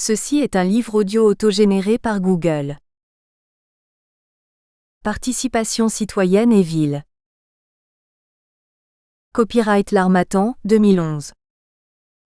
Ceci est un livre audio autogénéré par Google. Participation citoyenne et ville. Copyright L'Harmattan, 2011.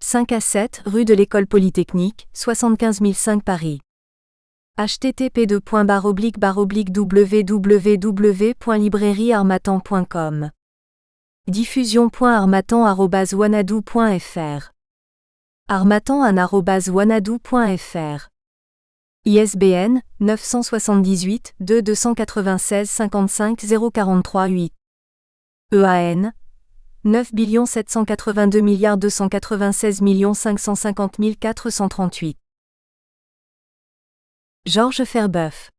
5 à 7 rue de l'École Polytechnique, 75 005 Paris. http://www.librairieharmattan.com. diffusion.harmattan@wanadoo.fr. harmattan@wanadoo.fr. ISBN 978 2 296 55 043 8. EAN 9 782 296 550 438. Georges Ferbeuf.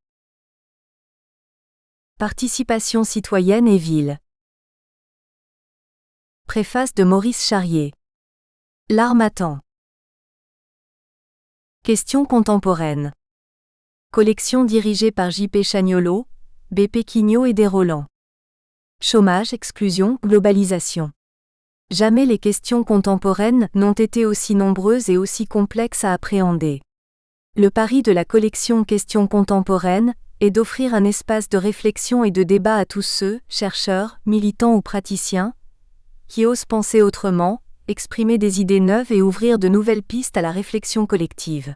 Participation citoyenne et ville. Préface de Maurice Charrier. L'Harmattan. Questions contemporaines. Collection dirigée par J.P. Chagnolot, B.P. Quignot et Desroland. Chômage, exclusion, globalisation. Jamais les questions contemporaines n'ont été aussi nombreuses et aussi complexes à appréhender. Le pari de la collection Questions contemporaines est d'offrir un espace de réflexion et de débat à tous ceux, chercheurs, militants ou praticiens, qui osent penser autrement, exprimer des idées neuves et ouvrir de nouvelles pistes à la réflexion collective.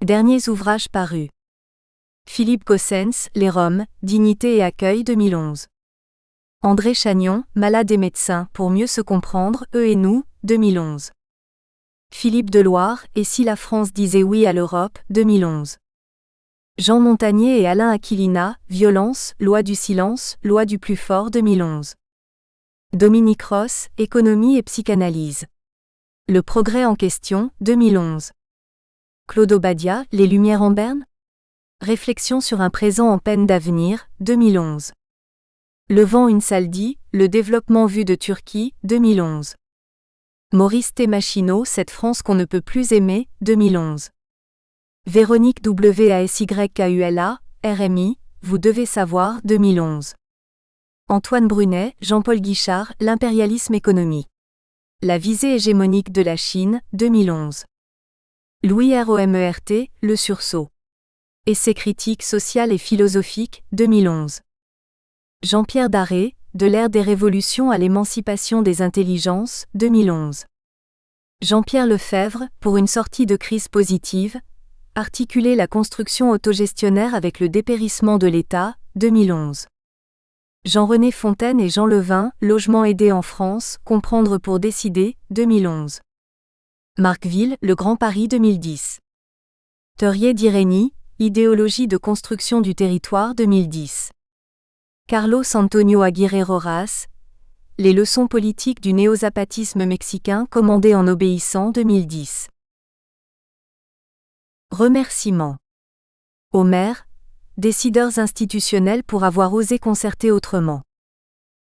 Derniers ouvrages parus. Philippe Cossens, Les Roms, Dignité et accueil, 2011. André Chagnon, Malades et médecins, pour mieux se comprendre, eux et nous, 2011. Philippe Deloire, Et si la France disait oui à l'Europe, 2011. Jean Montagnier et Alain Aquilina, Violence, Loi du silence, Loi du plus fort, 2011. Dominique Ross, Économie et psychanalyse. Le progrès en question, 2011. Claude Obadia, Les Lumières en berne? Réflexion sur un présent en peine d'avenir, 2011. Levant une Saldi, Le développement vu de Turquie, 2011. Maurice T. Machineau, Cette France qu'on ne peut plus aimer, 2011. Véronique Wasykkula, RMI, Vous devez savoir, 2011. Antoine Brunet, Jean-Paul Guichard, L'impérialisme économique. La visée hégémonique de la Chine, 2011. Louis Romert, Le sursaut. Essai critique social et philosophique, 2011. Jean-Pierre Darré, De l'ère des révolutions à l'émancipation des intelligences, 2011. Jean-Pierre Lefebvre, Pour une sortie de crise positive, articuler la construction autogestionnaire avec le dépérissement de l'État, 2011. Jean-René Fontaine et Jean Levin, Logement aidé en France, comprendre pour décider, 2011. Marc Ville, Le Grand Paris, 2010. Teurier d'Irénie, Idéologie de construction du territoire, 2010. Carlos Antonio Aguirre Roras, Les leçons politiques du néozapatisme mexicain commandé en obéissant, 2010. Remerciements. Aux maires, décideurs institutionnels pour avoir osé concerter autrement.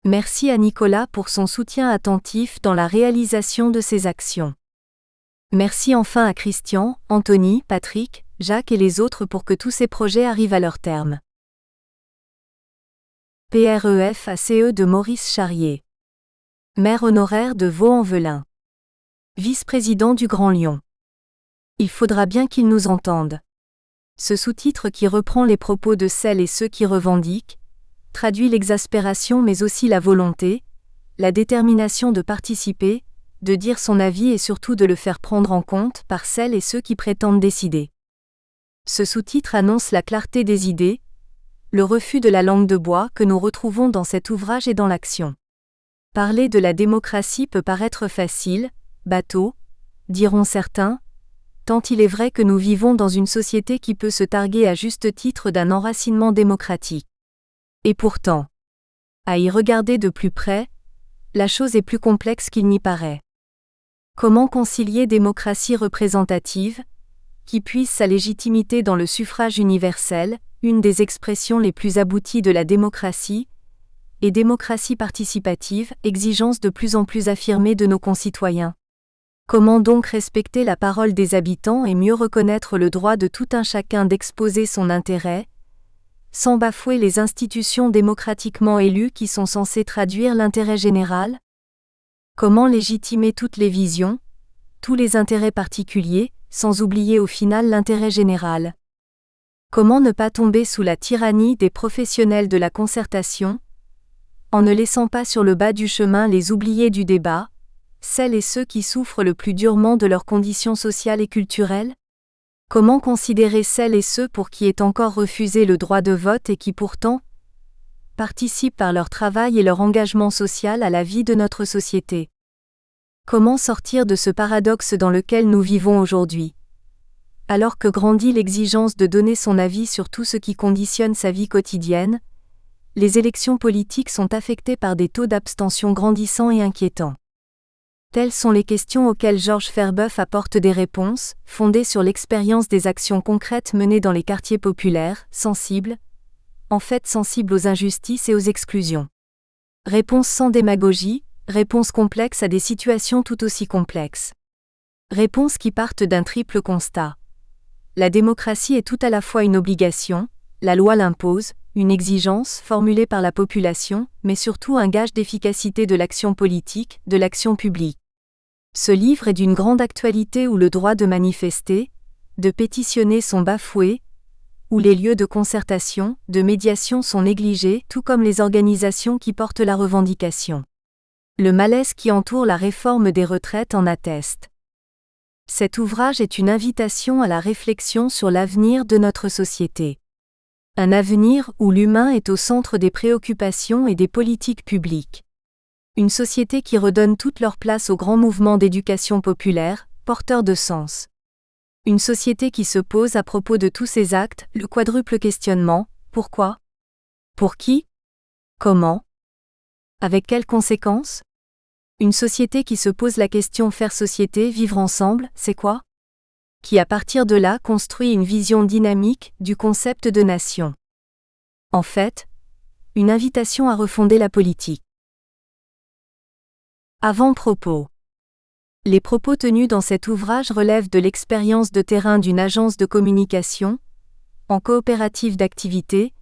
Merci à Nicolas pour son soutien attentif dans la réalisation de ses actions. Merci enfin à Christian, Anthony, Patrick, Jacques et les autres pour que tous ces projets arrivent à leur terme. PREFACE de Maurice Charrier. Maire honoraire de Vaux-en-Velin. Vice-président du Grand Lyon. Il faudra bien qu'ils nous entendent. Ce sous-titre qui reprend les propos de celles et ceux qui revendiquent, traduit l'exaspération mais aussi la volonté, la détermination de participer, de dire son avis et surtout de le faire prendre en compte par celles et ceux qui prétendent décider. Ce sous-titre annonce la clarté des idées, le refus de la langue de bois que nous retrouvons dans cet ouvrage et dans l'action. Parler de la démocratie peut paraître facile, bateau, diront certains, tant il est vrai que nous vivons dans une société qui peut se targuer à juste titre d'un enracinement démocratique. Et pourtant, à y regarder de plus près, la chose est plus complexe qu'il n'y paraît. Comment concilier démocratie représentative, qui puise sa légitimité dans le suffrage universel, une des expressions les plus abouties de la démocratie, et démocratie participative, exigence de plus en plus affirmée de nos concitoyens? Comment donc respecter la parole des habitants et mieux reconnaître le droit de tout un chacun d'exposer son intérêt, sans bafouer les institutions démocratiquement élues qui sont censées traduire l'intérêt général? Comment légitimer toutes les visions, tous les intérêts particuliers, sans oublier au final l'intérêt général. Comment ne pas tomber sous la tyrannie des professionnels de la concertation, en ne laissant pas sur le bas du chemin les oubliés du débat, celles et ceux qui souffrent le plus durement de leurs conditions sociales et culturelles? Comment considérer celles et ceux pour qui est encore refusé le droit de vote et qui pourtant participent par leur travail et leur engagement social à la vie de notre société? Comment sortir de ce paradoxe dans lequel nous vivons aujourd'hui? Alors que grandit l'exigence de donner son avis sur tout ce qui conditionne sa vie quotidienne, les élections politiques sont affectées par des taux d'abstention grandissants et inquiétants. Telles sont les questions auxquelles Georges Ferbeuf apporte des réponses, fondées sur l'expérience des actions concrètes menées dans les quartiers populaires, sensibles aux injustices et aux exclusions. Réponses sans démagogie, réponses complexes à des situations tout aussi complexes. Réponses qui partent d'un triple constat. La démocratie est tout à la fois une obligation, la loi l'impose, une exigence formulée par la population, mais surtout un gage d'efficacité de l'action politique, de l'action publique. Ce livre est d'une grande actualité où le droit de manifester, de pétitionner sont bafoués, où les lieux de concertation, de médiation sont négligés, tout comme les organisations qui portent la revendication. Le malaise qui entoure la réforme des retraites en atteste. Cet ouvrage est une invitation à la réflexion sur l'avenir de notre société. Un avenir où l'humain est au centre des préoccupations et des politiques publiques. Une société qui redonne toute leur place aux grands mouvements d'éducation populaire, porteurs de sens. Une société qui se pose à propos de tous ces actes, le quadruple questionnement, pourquoi? Pour qui? Comment? Avec quelles conséquences? Une société qui se pose la question faire société, vivre ensemble, c'est quoi? Qui à partir de là construit une vision dynamique du concept de nation. En fait, une invitation à refonder la politique. Avant-propos. Les propos tenus dans cet ouvrage relèvent de l'expérience de terrain d'une agence de communication, en coopérative d'activité,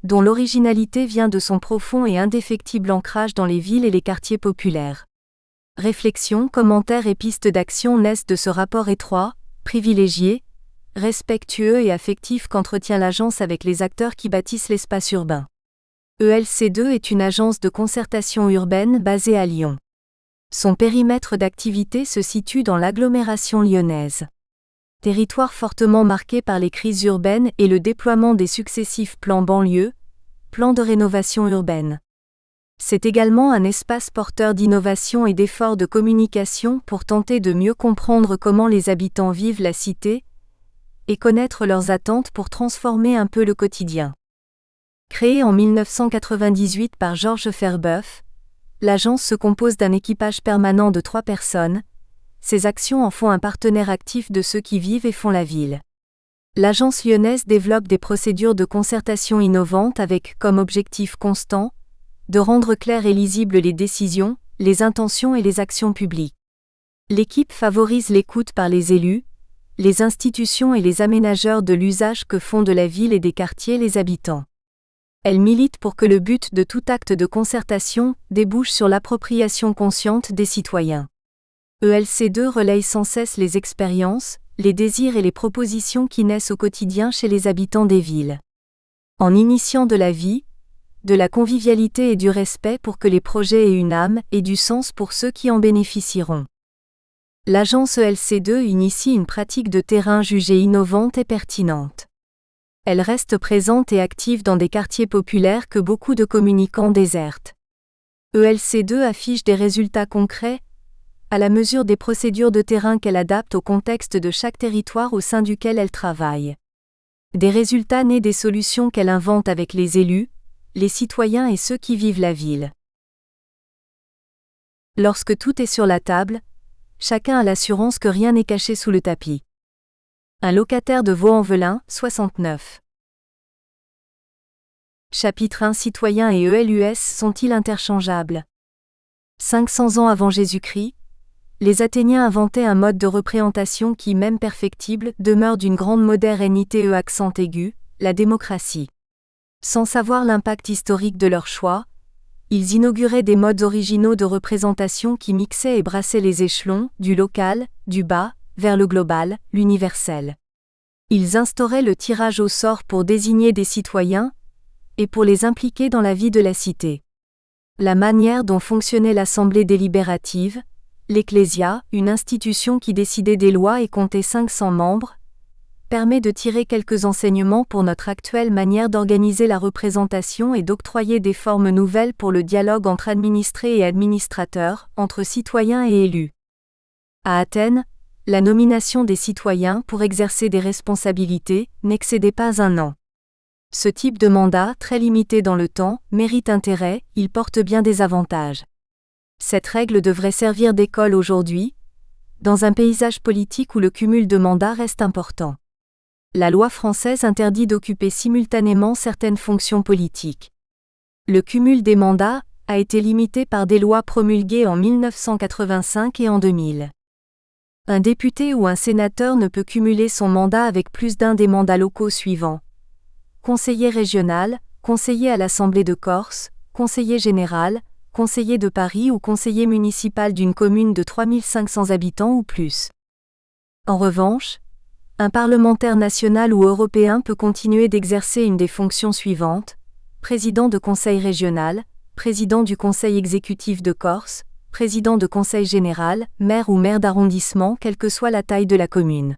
dont l'originalité vient de son profond et indéfectible ancrage dans les villes et les quartiers populaires. Réflexions, commentaires et pistes d'action naissent de ce rapport étroit, privilégié, respectueux et affectif qu'entretient l'agence avec les acteurs qui bâtissent l'espace urbain. ELC2 est une agence de concertation urbaine basée à Lyon. Son périmètre d'activité se situe dans l'agglomération lyonnaise. Territoire fortement marqué par les crises urbaines et le déploiement des successifs plans banlieue, plans de rénovation urbaine. C'est également un espace porteur d'innovation et d'efforts de communication pour tenter de mieux comprendre comment les habitants vivent la cité et connaître leurs attentes pour transformer un peu le quotidien. Créée en 1998 par Georges Ferbeuf, l'agence se compose d'un équipage permanent de 3 personnes. Ses actions en font un partenaire actif de ceux qui vivent et font la ville. L'agence lyonnaise développe des procédures de concertation innovantes avec comme objectif constant de rendre claires et lisibles les décisions, les intentions et les actions publiques. L'équipe favorise l'écoute par les élus, les institutions et les aménageurs de l'usage que font de la ville et des quartiers les habitants. Elle milite pour que le but de tout acte de concertation débouche sur l'appropriation consciente des citoyens. ELC2 relaye sans cesse les expériences, les désirs et les propositions qui naissent au quotidien chez les habitants des villes. En initiant de la vie, de la convivialité et du respect pour que les projets aient une âme et du sens pour ceux qui en bénéficieront. L'agence ELC2 initie une pratique de terrain jugée innovante et pertinente. Elle reste présente et active dans des quartiers populaires que beaucoup de communicants désertent. ELC2 affiche des résultats concrets, à la mesure des procédures de terrain qu'elle adapte au contexte de chaque territoire au sein duquel elle travaille. Des résultats nés des solutions qu'elle invente avec les élus, les citoyens et ceux qui vivent la ville. Lorsque tout est sur la table, chacun a l'assurance que rien n'est caché sous le tapis. Un locataire de Vaux-en-Velin, 69. Chapitre 1. Citoyens et ELUS sont-ils interchangeables? 500 ans avant Jésus-Christ, les Athéniens inventaient un mode de représentation qui, même perfectible, demeure d'une grande modernité accent aigu, la démocratie. Sans savoir l'impact historique de leur choix, ils inauguraient des modes originaux de représentation qui mixaient et brassaient les échelons, du local, du bas, vers le global, l'universel. Ils instauraient le tirage au sort pour désigner des citoyens, et pour les impliquer dans la vie de la cité. La manière dont fonctionnait l'Assemblée délibérative, l'Ecclésia, une institution qui décidait des lois et comptait 500 membres, permet de tirer quelques enseignements pour notre actuelle manière d'organiser la représentation et d'octroyer des formes nouvelles pour le dialogue entre administrés et administrateurs, entre citoyens et élus. À Athènes, la nomination des citoyens pour exercer des responsabilités n'excédait pas 1 an. Ce type de mandat, très limité dans le temps, mérite intérêt, il porte bien des avantages. Cette règle devrait servir d'école aujourd'hui, dans un paysage politique où le cumul de mandats reste important. La loi française interdit d'occuper simultanément certaines fonctions politiques. Le cumul des mandats a été limité par des lois promulguées en 1985 et en 2000. Un député ou un sénateur ne peut cumuler son mandat avec plus d'un des mandats locaux suivants. Conseiller régional, conseiller à l'Assemblée de Corse, conseiller général, conseiller de Paris ou conseiller municipal d'une commune de 3500 habitants ou plus. En revanche, un parlementaire national ou européen peut continuer d'exercer une des fonctions suivantes: président de conseil régional, président du conseil exécutif de Corse, président de conseil général, maire ou maire d'arrondissement, quelle que soit la taille de la commune.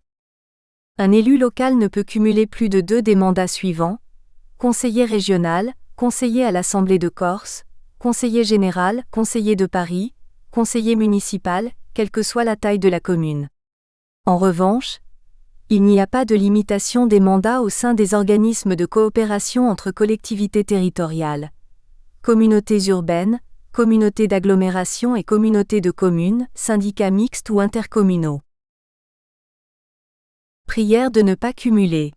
Un élu local ne peut cumuler plus de 2 des mandats suivants: conseiller régional, conseiller à l'Assemblée de Corse, conseiller général, conseiller de Paris, conseiller municipal, quelle que soit la taille de la commune. En revanche, il n'y a pas de limitation des mandats au sein des organismes de coopération entre collectivités territoriales, communautés urbaines, communautés d'agglomération et communautés de communes, syndicats mixtes ou intercommunaux. Prière de ne pas cumuler.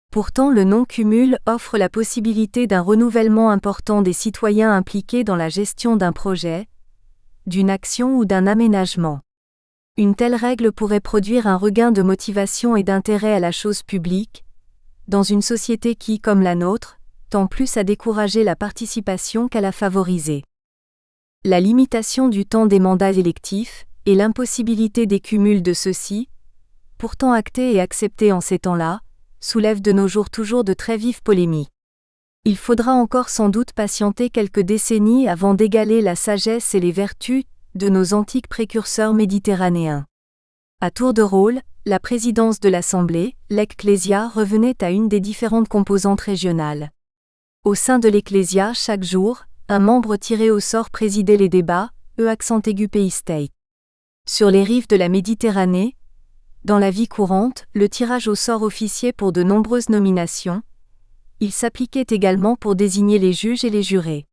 Pourtant, le non-cumul offre la possibilité d'un renouvellement important des citoyens impliqués dans la gestion d'un projet, d'une action ou d'un aménagement. Une telle règle pourrait produire un regain de motivation et d'intérêt à la chose publique, dans une société qui, comme la nôtre, tend plus à décourager la participation qu'à la favoriser. La limitation du temps des mandats électifs, et l'impossibilité des cumuls de ceux-ci, pourtant actés et acceptés en ces temps-là, soulèvent de nos jours toujours de très vives polémiques. Il faudra encore sans doute patienter quelques décennies avant d'égaler la sagesse et les vertus de nos antiques précurseurs méditerranéens. À tour de rôle, la présidence de l'Assemblée, l'Ecclésia, revenait à une des différentes composantes régionales. Au sein de l'Ecclésia, chaque jour, un membre tiré au sort présidait les débats, accent aigu pays state. Sur les rives de la Méditerranée, dans la vie courante, le tirage au sort officiait pour de nombreuses nominations. Il s'appliquait également pour désigner les juges et les jurés.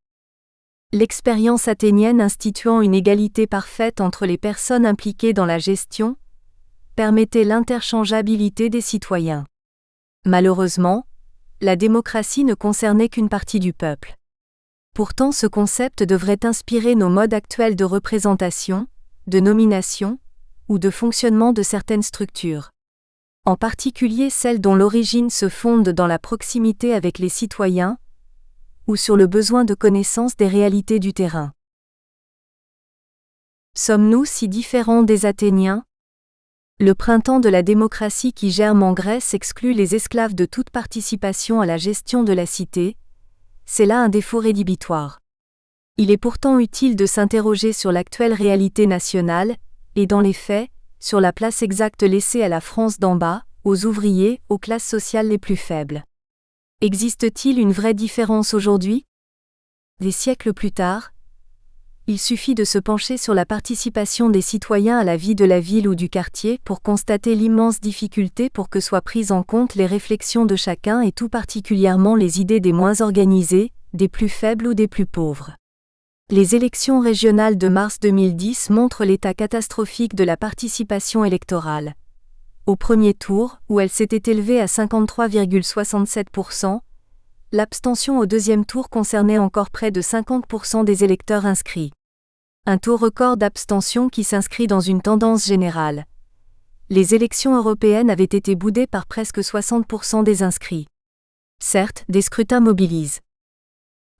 L'expérience athénienne instituant une égalité parfaite entre les personnes impliquées dans la gestion permettait l'interchangeabilité des citoyens. Malheureusement, la démocratie ne concernait qu'une partie du peuple. Pourtant, ce concept devrait inspirer nos modes actuels de représentation, de nomination, ou de fonctionnement de certaines structures. En particulier celles dont l'origine se fonde dans la proximité avec les citoyens, ou sur le besoin de connaissance des réalités du terrain. Sommes-nous si différents des Athéniens ? Le printemps de la démocratie qui germe en Grèce exclut les esclaves de toute participation à la gestion de la cité. C'est là un défaut rédhibitoire. Il est pourtant utile de s'interroger sur l'actuelle réalité nationale, et dans les faits, sur la place exacte laissée à la France d'en bas, aux ouvriers, aux classes sociales les plus faibles. Existe-t-il une vraie différence aujourd'hui ? Des siècles plus tard, il suffit de se pencher sur la participation des citoyens à la vie de la ville ou du quartier pour constater l'immense difficulté pour que soient prises en compte les réflexions de chacun et tout particulièrement les idées des moins organisés, des plus faibles ou des plus pauvres. Les élections régionales de mars 2010 montrent l'état catastrophique de la participation électorale. Au premier tour, où elle s'était élevée à 53,67%, l'abstention au deuxième tour concernait encore près de 50% des électeurs inscrits. Un taux record d'abstention qui s'inscrit dans une tendance générale. Les élections européennes avaient été boudées par presque 60% des inscrits. Certes, des scrutins mobilisent.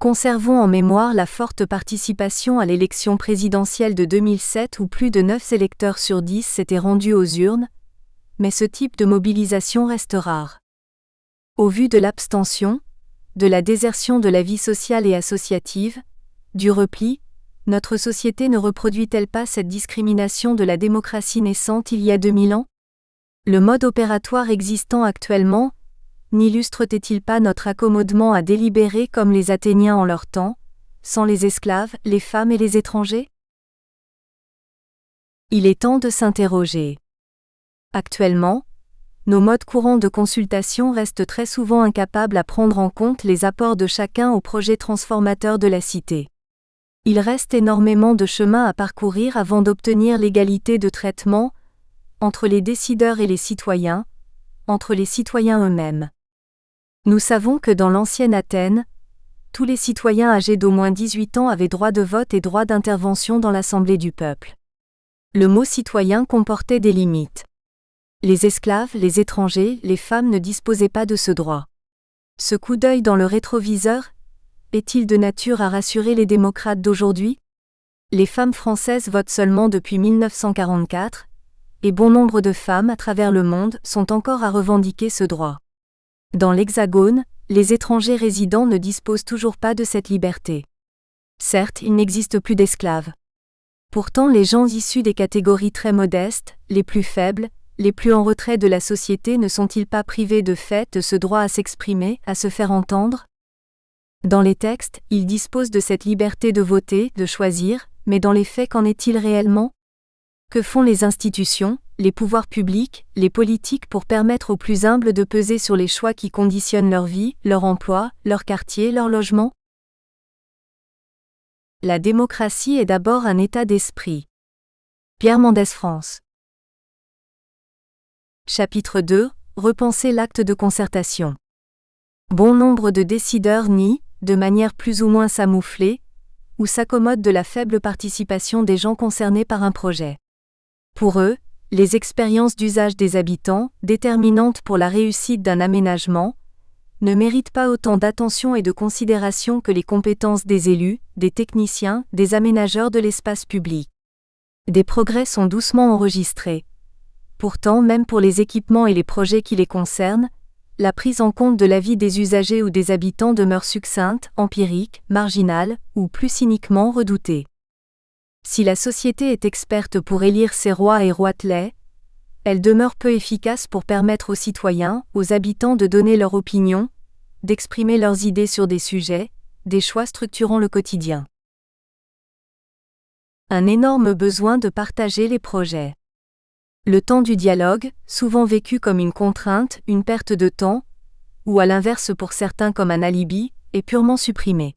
Conservons en mémoire la forte participation à l'élection présidentielle de 2007 où plus de 9 électeurs sur 10 s'étaient rendus aux urnes, mais ce type de mobilisation reste rare. Au vu de l'abstention, de la désertion de la vie sociale et associative, du repli, notre société ne reproduit-elle pas cette discrimination de la démocratie naissante il y a 2000 ans ? Le mode opératoire existant actuellement n'illustre-t-il pas notre accommodement à délibérer comme les Athéniens en leur temps, sans les esclaves, les femmes et les étrangers ? Il est temps de s'interroger. Actuellement, nos modes courants de consultation restent très souvent incapables à prendre en compte les apports de chacun au projet transformateur de la cité. Il reste énormément de chemin à parcourir avant d'obtenir l'égalité de traitement entre les décideurs et les citoyens, entre les citoyens eux-mêmes. Nous savons que dans l'ancienne Athènes, tous les citoyens âgés d'au moins 18 ans avaient droit de vote et droit d'intervention dans l'assemblée du peuple. Le mot citoyen comportait des limites. Les esclaves, les étrangers, les femmes ne disposaient pas de ce droit. Ce coup d'œil dans le rétroviseur est-il de nature à rassurer les démocrates d'aujourd'hui ? Les femmes françaises votent seulement depuis 1944, et bon nombre de femmes à travers le monde sont encore à revendiquer ce droit. Dans l'Hexagone, les étrangers résidents ne disposent toujours pas de cette liberté. Certes, il n'existe plus d'esclaves. Pourtant, les gens issus des catégories très modestes, les plus faibles, les plus en retrait de la société ne sont-ils pas privés de fait de ce droit à s'exprimer, à se faire entendre ? Dans les textes, ils disposent de cette liberté de voter, de choisir, mais dans les faits, qu'en est-il réellement ? Que font les institutions, les pouvoirs publics, les politiques pour permettre aux plus humbles de peser sur les choix qui conditionnent leur vie, leur emploi, leur quartier, leur logement ? La démocratie est d'abord un état d'esprit. Pierre Mendès France. Chapitre 2. Repenser l'acte de concertation. Bon nombre de décideurs nient, de manière plus ou moins samouflée, ou s'accommodent de la faible participation des gens concernés par un projet. Pour eux, les expériences d'usage des habitants, déterminantes pour la réussite d'un aménagement, ne méritent pas autant d'attention et de considération que les compétences des élus, des techniciens, des aménageurs de l'espace public. Des progrès sont doucement enregistrés. Pourtant, même pour les équipements et les projets qui les concernent, la prise en compte de l'avis des usagers ou des habitants demeure succincte, empirique, marginale, ou plus cyniquement redoutée. Si la société est experte pour élire ses rois et roitelets, elle demeure peu efficace pour permettre aux citoyens, aux habitants de donner leur opinion, d'exprimer leurs idées sur des sujets, des choix structurant le quotidien. Un énorme besoin de partager les projets. Le temps du dialogue, souvent vécu comme une contrainte, une perte de temps, ou à l'inverse pour certains comme un alibi, est purement supprimé.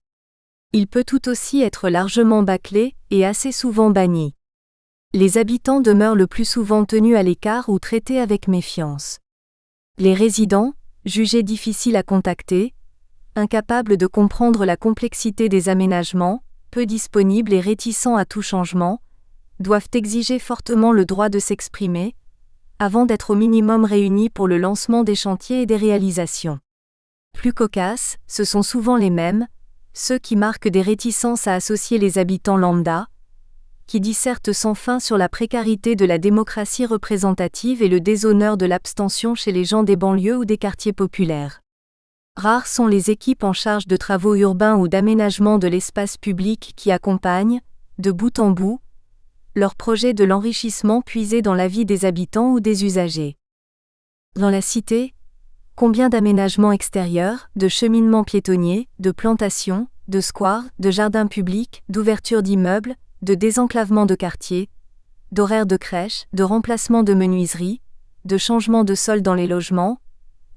Il peut tout aussi être largement bâclé et assez souvent banni. Les habitants demeurent le plus souvent tenus à l'écart ou traités avec méfiance. Les résidents, jugés difficiles à contacter, incapables de comprendre la complexité des aménagements, peu disponibles et réticents à tout changement, doivent exiger fortement le droit de s'exprimer, avant d'être au minimum réunis pour le lancement des chantiers et des réalisations. Plus cocasses, ce sont souvent les mêmes, ceux qui marquent des réticences à associer les habitants lambda, qui dissertent sans fin sur la précarité de la démocratie représentative et le déshonneur de l'abstention chez les gens des banlieues ou des quartiers populaires. Rares sont les équipes en charge de travaux urbains ou d'aménagement de l'espace public qui accompagnent, de bout en bout, leur projet de l'enrichissement puisé dans la vie des habitants ou des usagers. Dans la cité, combien d'aménagements extérieurs, de cheminements piétonniers, de plantations, de squares, de jardins publics, d'ouvertures d'immeubles, de désenclavement de quartiers, d'horaires de crèches, de remplacements de menuiseries, de changements de sol dans les logements,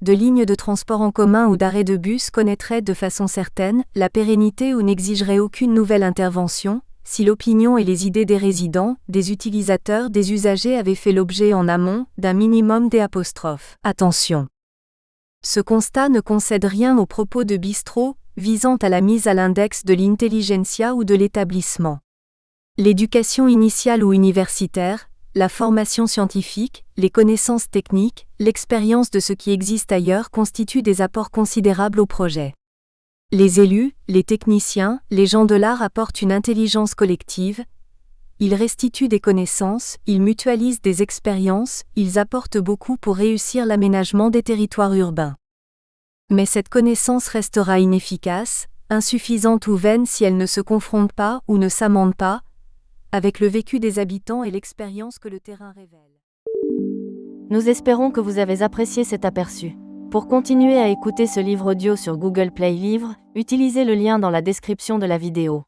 de lignes de transport en commun ou d'arrêts de bus connaîtraient de façon certaine la pérennité ou n'exigeraient aucune nouvelle intervention, si l'opinion et les idées des résidents, des utilisateurs, des usagers avaient fait l'objet en amont d'un minimum Attention. Ce constat ne concède rien aux propos de Bistro, visant à la mise à l'index de l'intelligentsia ou de l'établissement. L'éducation initiale ou universitaire, la formation scientifique, les connaissances techniques, l'expérience de ce qui existe ailleurs constituent des apports considérables au projet. Les élus, les techniciens, les gens de l'art apportent une intelligence collective. Ils restituent des connaissances, ils mutualisent des expériences, ils apportent beaucoup pour réussir l'aménagement des territoires urbains. Mais cette connaissance restera inefficace, insuffisante ou vaine si elle ne se confronte pas ou ne s'amende pas avec le vécu des habitants et l'expérience que le terrain révèle. Nous espérons que vous avez apprécié cet aperçu. Pour continuer à écouter ce livre audio sur Google Play Livres, utilisez le lien dans la description de la vidéo.